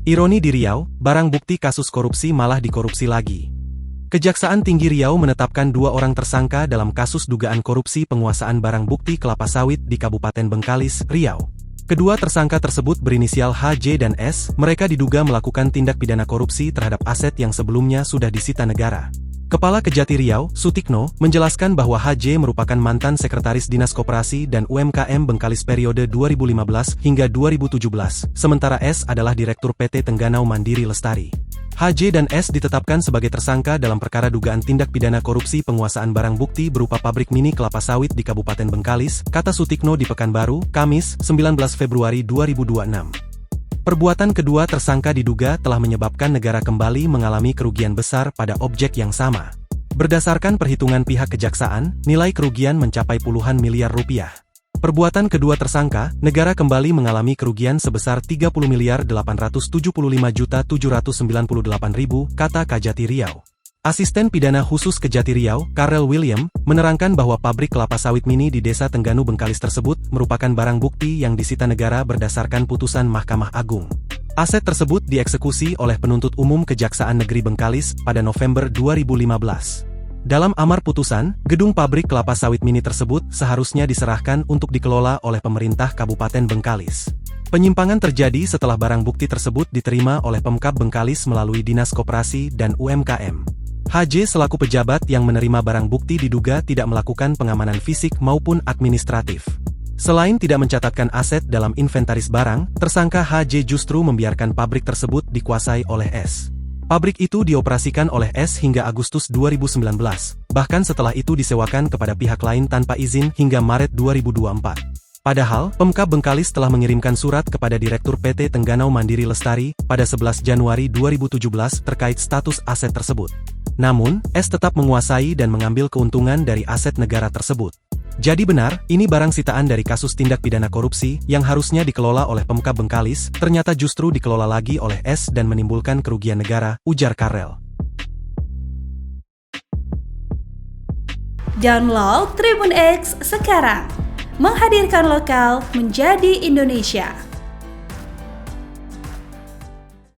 Ironi di Riau, barang bukti kasus korupsi malah dikorupsi lagi. Kejaksaan Tinggi Riau menetapkan 2 orang tersangka dalam kasus dugaan korupsi penguasaan barang bukti kelapa sawit di Kabupaten Bengkalis, Riau. Kedua tersangka tersebut berinisial HJ dan S, mereka diduga melakukan tindak pidana korupsi terhadap aset yang sebelumnya sudah disita negara. Kepala Kejati Riau, Sutikno, menjelaskan bahwa HJ merupakan mantan Sekretaris Dinas Koperasi dan UMKM Bengkalis periode 2015 hingga 2017, sementara S adalah Direktur PT Tengganau Mandiri Lestari. HJ dan S ditetapkan sebagai tersangka dalam perkara dugaan tindak pidana korupsi penguasaan barang bukti berupa pabrik mini kelapa sawit di Kabupaten Bengkalis, kata Sutikno di Pekanbaru, Kamis, 19 Februari 2026. Perbuatan kedua tersangka diduga telah menyebabkan negara kembali mengalami kerugian besar pada objek yang sama. Berdasarkan perhitungan pihak kejaksaan, nilai kerugian mencapai puluhan miliar rupiah. Perbuatan kedua tersangka, negara kembali mengalami kerugian sebesar 30.875.798.000, kata Kajati Riau. Asisten Pidana Khusus Kejati Riau, Karel William, menerangkan bahwa pabrik kelapa sawit mini di Desa Tengganu Bengkalis tersebut merupakan barang bukti yang disita negara berdasarkan putusan Mahkamah Agung. Aset tersebut dieksekusi oleh penuntut umum Kejaksaan Negeri Bengkalis pada November 2015. Dalam amar putusan, gedung pabrik kelapa sawit mini tersebut seharusnya diserahkan untuk dikelola oleh pemerintah Kabupaten Bengkalis. Penyimpangan terjadi setelah barang bukti tersebut diterima oleh Pemkab Bengkalis melalui Dinas Koperasi dan UMKM. HJ selaku pejabat yang menerima barang bukti diduga tidak melakukan pengamanan fisik maupun administratif. Selain tidak mencatatkan aset dalam inventaris barang, tersangka HJ justru membiarkan pabrik tersebut dikuasai oleh S. Pabrik itu dioperasikan oleh S hingga Agustus 2019, bahkan setelah itu disewakan kepada pihak lain tanpa izin hingga Maret 2024. Padahal, Pemkab Bengkalis telah mengirimkan surat kepada Direktur PT Tengganau Mandiri Lestari pada 11 Januari 2017 terkait status aset tersebut. Namun, S tetap menguasai dan mengambil keuntungan dari aset negara tersebut. Jadi benar, ini barang sitaan dari kasus tindak pidana korupsi yang harusnya dikelola oleh Pemkab Bengkalis, ternyata justru dikelola lagi oleh S dan menimbulkan kerugian negara, ujar Karel. Download Tribun X sekarang. Menghadirkan lokal menjadi Indonesia.